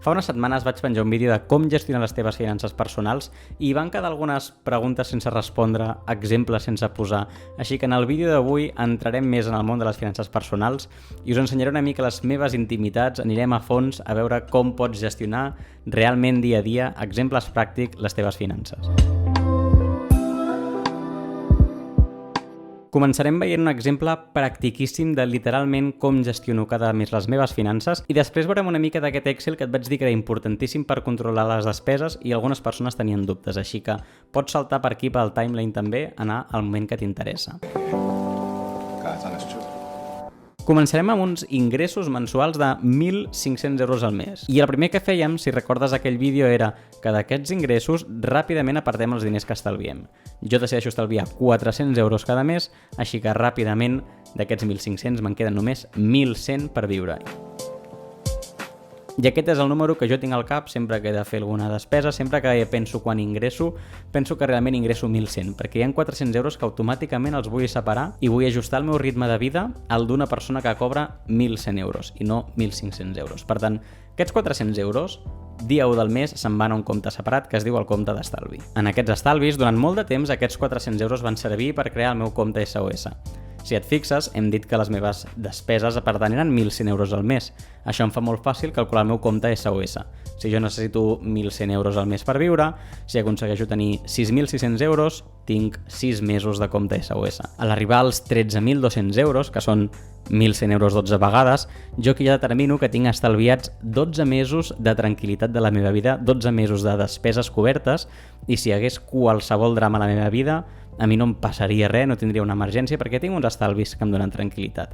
Fa unes setmanes vaig penjar un vídeo de com gestionar les teves finances personals i van quedar algunes preguntes sense respondre, exemples sense posar, així que en el vídeo d'avui entrarem més en el món de les finances personals i us ensenyaré una mica les meves intimitats, anirem a fons a veure com pots gestionar realment dia a dia, exemples pràctics, les teves finances. Començarem veient un exemple practiquíssim de literalment com gestiono cada mes les meves finances i després veurem una mica d'aquest Excel que et vaig dir que era importantíssim per controlar les despeses i algunes persones tenien dubtes, així que pots saltar per aquí pel timeline també, anar al moment que t'interessa. Començarem amb uns ingressos mensuals de 1.500 euros al mes. I el primer que fèiem, si recordes aquell vídeo, era que d'aquests ingressos ràpidament apartem els diners que estalviem. Jo decideixo estalviar 400 euros cada mes, així que ràpidament d'aquests 1.500 me'n queden només 1.100 per viure. I aquest és el número que jo tinc al cap sempre que he de fer alguna despesa, sempre que penso quan ingresso, penso que realment ingresso 1.100, perquè hi ha 400 euros que automàticament els vull separar i vull ajustar el meu ritme de vida al d'una persona que cobra 1.100 euros i no 1.500 euros. Per tant, aquests 400 euros, dia 1 del mes, se'n van a un compte separat que es diu el compte d'estalvi. En aquests estalvis, durant molt de temps, aquests 400 euros van servir per crear el meu compte SOS. Si et fixes, hem dit que les meves despeses per tant eren 1.100 euros al mes. Això em fa molt fàcil calcular el meu compte SOS. Si jo necessito 1.100 euros al mes per viure, si aconsegueixo tenir 6.600 euros, tinc 6 mesos de compte SOS. A l'arribar als 13.200 euros, que són 1.100 euros 12 vegades, jo aquí ja determino que tinc estalviats 12 mesos de tranquil·litat de la meva vida, 12 mesos de despeses cobertes, i si hi hagués qualsevol drama a la meva vida, a mi no em passaria res, no tindria una emergència, perquè tinc uns estalvis que em donen tranquil·litat.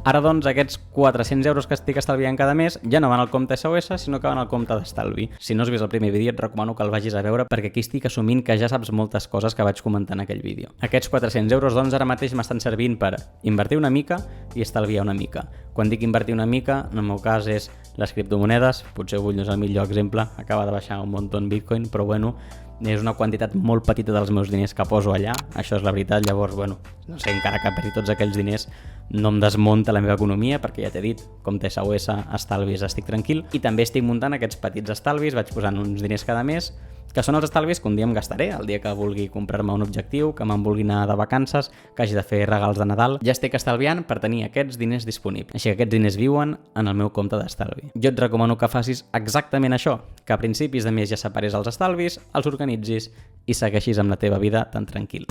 Ara, doncs, aquests 400 euros que estic estalviant cada mes ja no van al compte SOS, sinó que van al compte d'estalvi. Si no has vist el primer vídeo, et recomano que el vagis a veure, perquè aquí estic assumint que ja saps moltes coses que vaig comentar en aquell vídeo. Aquests 400 euros, doncs, ara mateix m'estan servint per invertir una mica i estalviar una mica. Quan dic invertir una mica, en el meu cas és les criptomonedes, potser avui no és el millor exemple, acaba de baixar un munt en Bitcoin, però bueno, és una quantitat molt petita dels meus diners que poso allà, això és la veritat. Llavors, bueno, no sé, encara que perdi tots aquells diners no em desmunta la meva economia, perquè ja t'he dit, compte SOS, estalvis, estic tranquil, i també estic muntant aquests petits estalvis, vaig posant uns diners cada mes, que són els estalvis que un dia em gastaré, el dia que vulgui comprar-me un objectiu, que me'n vulgui anar de vacances, que hagi de fer regals de Nadal, ja estic estalviant per tenir aquests diners disponibles. Així que aquests diners viuen en el meu compte d'estalvi. Jo et recomano que facis exactament això, que a principis de mes ja separis els estalvis, els organitzis i segueixis amb la teva vida tan tranquil.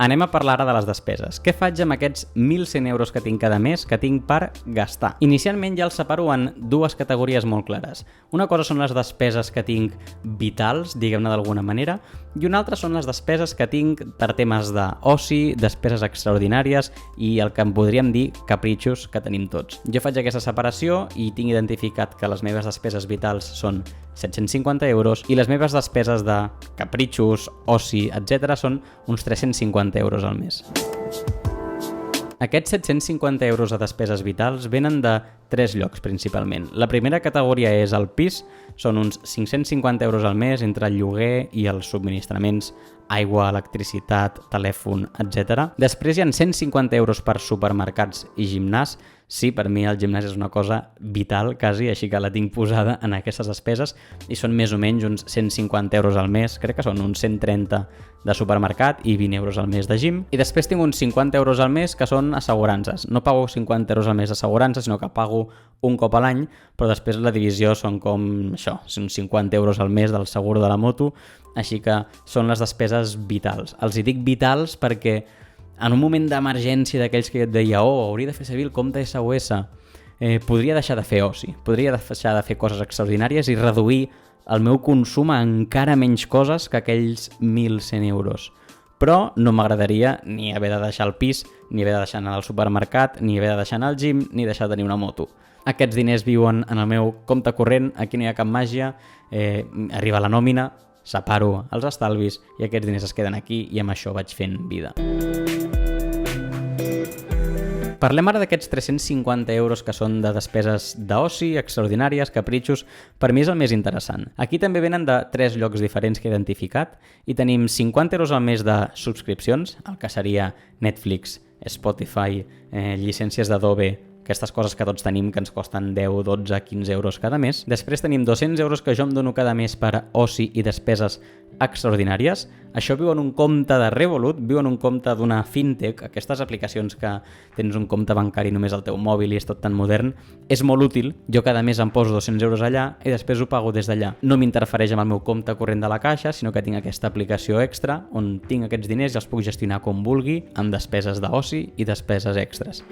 Anem a parlar ara de les despeses. Què faig amb aquests 1.100 euros que tinc cada mes, que tinc per gastar? Inicialment ja els separo en dues categories molt clares. Una cosa són les despeses que tinc vitals, diguem-ne d'alguna manera, i una altra són les despeses que tinc per temes d'oci, despeses extraordinàries i el que en podríem dir capritxos que tenim tots. Jo faig aquesta separació i tinc identificat que les meves despeses vitals són 750 euros i les meves despeses de capritxos, oci, etc. són uns 350 euros al mes. Aquests 750 euros de despeses vitals venen de 3 llocs principalment. La primera categoria és el pis, són uns 550 euros al mes entre el lloguer i els subministraments, aigua, electricitat, telèfon, etc. Després hi ha 150 euros per supermercats i gimnàs. Sí, per mi el gimnàs és una cosa vital, quasi, així que la tinc posada en aquestes despeses i són més o menys uns 150 euros al mes, crec que són uns 130 de supermercat i 20 euros al mes de gym. I després tinc uns 50 euros al mes que són assegurances. No pago 50 euros al mes d'assegurances, sinó que pago un cop a l'any, però després la divisió són com això, són 50 euros al mes del seguro de la moto, així que són les despeses vitals. Els hi dic vitals perquè en un moment d'emergència d'aquells que jo et deia hauria de fer servir el compte SOS, podria deixar de fer oci, podria deixar de fer coses extraordinàries i reduir el meu consum a encara menys coses que aquells 1.100 euros. Però no m'agradaria ni haver de deixar el pis, ni haver de deixar anar al supermercat, ni haver de deixar anar al gym, ni deixar de tenir una moto. Aquests diners viuen en el meu compte corrent, aquí no hi ha cap màgia, arriba la nòmina, separo els estalvis i aquests diners es queden aquí i amb això vaig fent vida. Parlem ara d'aquests 350 euros que són de despeses d'oci, extraordinàries, capritxos. Per mi és el més interessant. Aquí també venen de 3 llocs diferents que he identificat i tenim 50 euros al mes de subscripcions, el que seria Netflix, Spotify, llicències d'Adobe, aquestes coses que tots tenim que ens costen 10, 12, 15 euros cada mes. Després tenim 200 euros que jo em dono cada mes per oci i despeses extraordinàries. Això viu en un compte de Revolut, viu en un compte d'una fintech, aquestes aplicacions que tens un compte bancari només al teu mòbil i és tot tan modern. És molt útil, jo cada mes em poso 200 euros allà i després ho pago des d'allà. No m'interfereix amb el meu compte corrent de la caixa, sinó que tinc aquesta aplicació extra on tinc aquests diners i els puc gestionar com vulgui, amb despeses d'oci i despeses extres.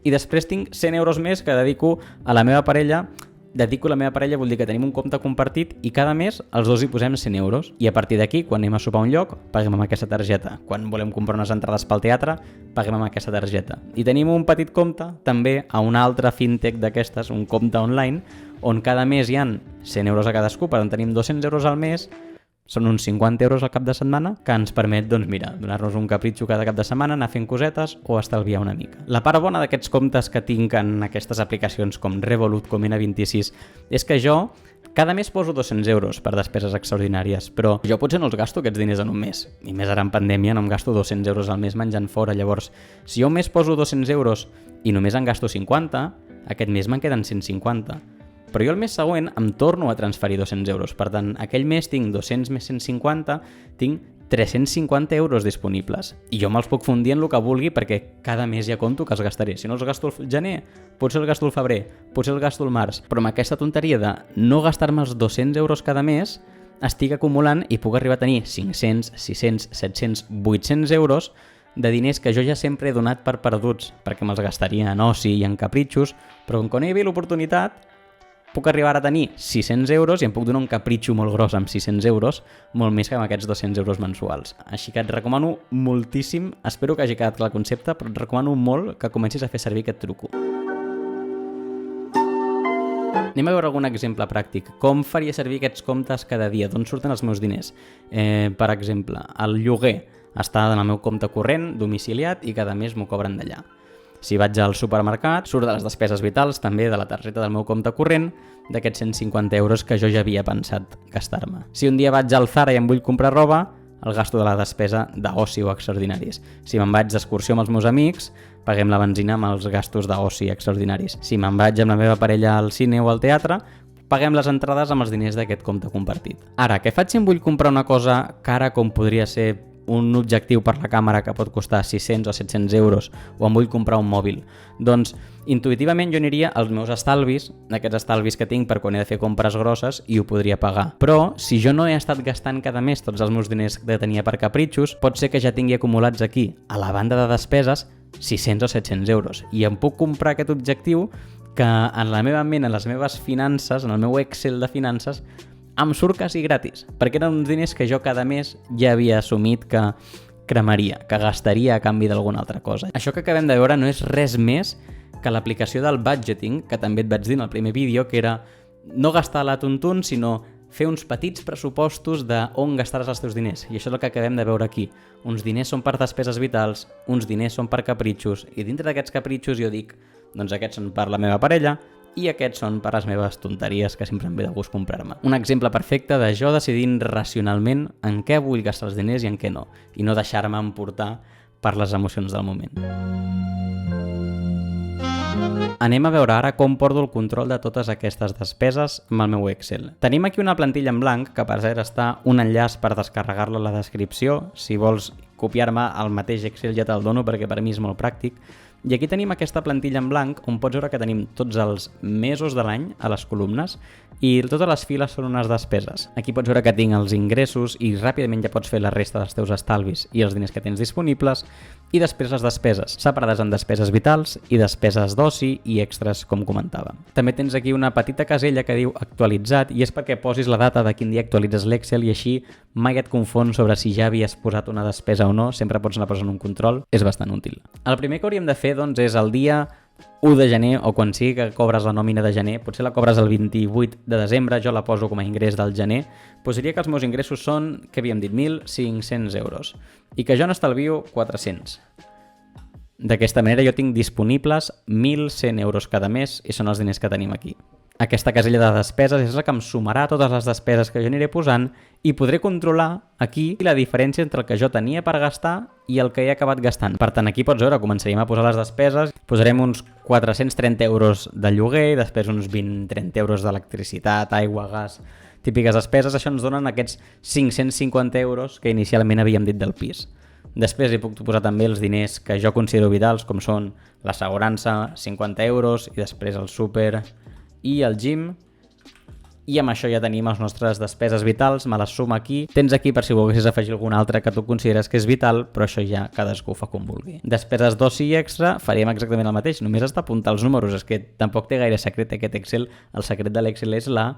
I després tinc 100 euros més que dedico a la meva parella. Dedico la meva parella vol dir que tenim un compte compartit i cada mes els dos hi posem 100 euros. I a partir d'aquí, quan anem a sopar a un lloc, paguem amb aquesta targeta. Quan volem comprar unes entrades pel teatre, paguem amb aquesta targeta. I tenim un petit compte també a una altra fintech d'aquestes, un compte online, on cada mes hi ha 100 euros a cadascú, per tant tenim 200 euros al mes, són uns 50 euros al cap de setmana, que ens permet, doncs mira, donar-nos un capritxo cada cap de setmana, anar fent cosetes o estalviar una mica. La part bona d'aquests comptes que tinc en aquestes aplicacions com Revolut, com N26, és que jo cada mes poso 200 euros per despeses extraordinàries, però jo potser no els gasto aquests diners en un mes. I més ara en pandèmia no em gasto 200 euros al mes menjant fora. Llavors, si jo un mes poso 200 euros i només en gasto 50, aquest mes me'n queden 150. Però jo el mes següent em torno a transferir 200 euros. Per tant, aquell mes tinc 200 més 150, tinc 350 euros disponibles. I jo me'ls puc fundir en el que vulgui perquè cada mes ja conto que els gastaré. Si no els gasto al gener, potser els gasto al febrer, potser els gasto al març. Però amb aquesta tonteria de no gastar-me els 200 euros cada mes, estic acumulant i puc arribar a tenir 500, 600, 700, 800 euros de diners que jo ja sempre he donat per perduts, perquè me'ls gastaria en oci i en capritxos, però com que no hi havia l'oportunitat, puc arribar a tenir 600 euros i em puc donar un capritxo molt gros amb 600 euros, molt més que amb aquests 200 euros mensuals. Així que et recomano moltíssim, espero que hagi quedat clar el concepte, però et recomano molt que comencis a fer servir aquest truco. Anem a veure algun exemple pràctic. Com faria servir aquests comptes cada dia? D'on surten els meus diners? Per exemple, el lloguer està en el meu compte corrent, domiciliat, i cada mes m'ho cobren d'allà. Si vaig al supermercat, surt de les despeses vitals, també de la targeta del meu compte corrent, d'aquests 150 euros que jo ja havia pensat gastar-me. Si un dia vaig al Zara i em vull comprar roba, el gasto de la despesa d'oci o extraordinaris. Si me'n vaig d'excursió amb els meus amics, paguem la benzina amb els gastos d'oci extraordinaris. Si me'n vaig amb la meva parella al cine o al teatre, paguem les entrades amb els diners d'aquest compte compartit. Ara, què faig si em vull comprar una cosa cara com podria ser un objectiu per la càmera que pot costar 600 o 700 euros o em vull comprar un mòbil? Doncs intuïtivament jo aniria als meus estalvis, aquests estalvis que tinc per quan he de fer compres grosses, i ho podria pagar. Però si jo no he estat gastant cada mes tots els meus diners que tenia per capritxos, pot ser que ja tingui acumulats aquí, a la banda de despeses, 600 o 700 euros. I em puc comprar aquest objectiu que en la meva ment, en les meves finances, en el meu Excel de finances, em surt quasi gratis, perquè eren uns diners que jo cada mes ja havia assumit que cremaria, que gastaria a canvi d'alguna altra cosa. Això que acabem de veure no és res més que l'aplicació del budgeting, que també et vaig dir en el primer vídeo, que era no gastar a la tuntun, sinó fer uns petits pressupostos d'on gastaràs els teus diners. I això és el que acabem de veure aquí. Uns diners són per despeses vitals, uns diners són per capritxos, i dintre d'aquests capritxos jo dic, doncs aquests són per la meva parella, i aquests són per les meves tonteries que sempre em ve de gust comprar-me. Un exemple perfecte de jo decidint racionalment en què vull gastar els diners i en què no, i no deixar-me emportar per les emocions del moment. Anem a veure ara com porto el control de totes aquestes despeses amb el meu Excel. Tenim aquí una plantilla en blanc, que per cert està un enllaç per descarregar-la a la descripció. Si vols copiar-me el mateix Excel ja te'l dono perquè per mi és molt pràctic. I aquí tenim aquesta plantilla en blanc on pots veure que tenim tots els mesos de l'any a les columnes i totes les files són unes despeses. Aquí pots veure que tinc els ingressos i ràpidament ja pots fer la resta dels teus estalvis i els diners que tens disponibles, i després les despeses, separades en despeses vitals i despeses d'oci i extras, com comentava. També tens aquí una petita casella que diu actualitzat, i és perquè posis la data de quin dia actualitzes l'Excel i així mai et confons sobre si ja havies posat una despesa o no, sempre pots anar posant un control, és bastant útil. El primer que hauríem de fer doncs, és el dia 1 de gener, o quan sigui que cobres la nòmina de gener, potser la cobres el 28 de desembre, jo la poso com a ingrés del gener, doncs diria que els meus ingressos són, que havíem dit, 1.500 euros, i que jo n'estalvio 400. D'aquesta manera jo tinc disponibles 1.100 euros cada mes i són els diners que tenim aquí. Aquesta casella de despeses és la que em sumarà totes les despeses que jo aniré posant i podré controlar aquí la diferència entre el que jo tenia per gastar i el que he acabat gastant. Per tant, aquí pots veure, començaríem a posar les despeses, posarem uns 430 euros de lloguer, després uns 20-30 euros d'electricitat, aigua, gas, típiques despeses. Això ens donen aquests 550 euros que inicialment havíem dit del pis. Després hi puc posar també els diners que jo considero vitals, com són l'assegurança, 50 euros, i després el súper i el gym, i amb això ja tenim les nostres despeses vitals, me les suma aquí. Tens aquí per si volguessis afegir alguna altra que tu consideres que és vital, però això ja cadascú fa com vulgui. Despeses d'oci i extra faríem exactament el mateix, només has d'apuntar els números, és que tampoc té gaire secret aquest Excel. El secret de l'Excel és la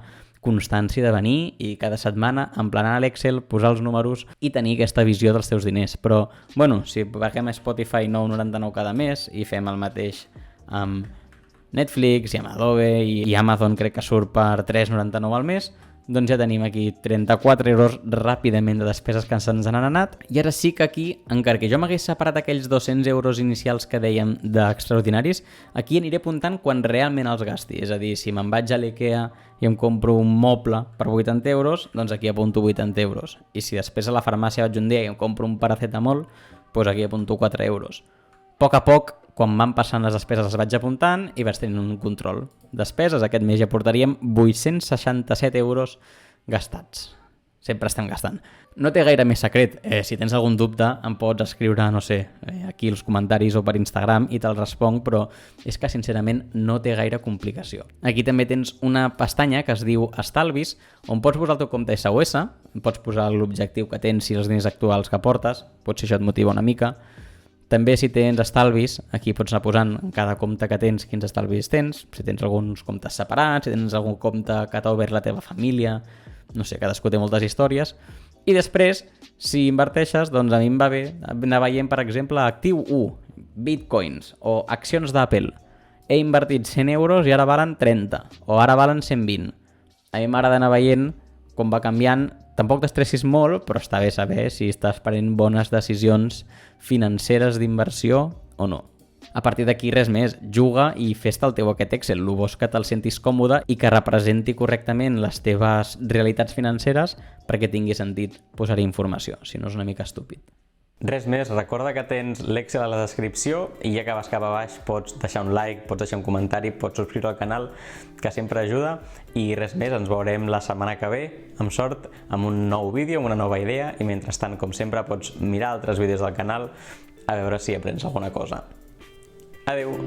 constància de venir i cada setmana emplenar l'Excel, posar els números i tenir aquesta visió dels teus diners. Però, bueno, si paguem a Spotify 9,99 cada mes i fem el mateix amb Netflix i amb Adobe i Amazon crec que surt per 3,99 al mes, doncs ja tenim aquí 34 euros ràpidament de despeses que se'ns han anat. I ara sí que aquí, encara que jo m'hagués separat aquells 200 euros inicials que dèiem d'extraordinaris, aquí aniré apuntant quan realment els gasti. És a dir, si me'n vaig a l'IKEA i em compro un moble per 80 euros, doncs aquí apunto 80 euros. I si després a la farmàcia vaig un dia i em compro un paracetamol, doncs aquí apunto 4 euros. A poc, quan van passant les despeses les vaig apuntant i vaig tenint un control. Despeses, aquest mes ja portaríem 867 euros gastats. Sempre estem gastant. No té gaire més secret. Si tens algun dubte em pots escriure, no sé, aquí als comentaris o per Instagram i te'l responc, però és que sincerament no té gaire complicació. Aquí també tens una pestanya que es diu Estalvis, on pots posar el teu compte SOS, pots posar l'objectiu que tens i els diners actuals que portes, potser això et motiva una mica. També si tens estalvis, aquí pots anar posant en cada compte que tens quins estalvis tens, si tens alguns comptes separats, si tens algun compte que t'ha obert la teva família, no sé, cadascú té moltes històries. I després, si inverteixes, doncs a mi em va bé anar veient, per exemple, actiu 1, bitcoins o accions d'Apple. He invertit 100 euros i ara valen 30, o ara valen 120. A mi m'agrada anar veient com va canviant. Tampoc t'estressis molt, però està bé saber si estàs prenent bones decisions financeres d'inversió o no. A partir d'aquí res més, juga i fes-te el teu aquest Excel. El bo és que te'l sentis còmode i que representi correctament les teves realitats financeres perquè tingui sentit posar-hi informació, si no és una mica estúpid. Res més, recorda que tens l'Excel a la descripció i ja que vas cap a baix pots deixar un like, pots deixar un comentari, pots subscriure al canal, que sempre ajuda. I res més, ens veurem la setmana que ve, amb sort, amb un nou vídeo, amb una nova idea, i mentrestant, com sempre, pots mirar altres vídeos del canal a veure si aprens alguna cosa. Adeu!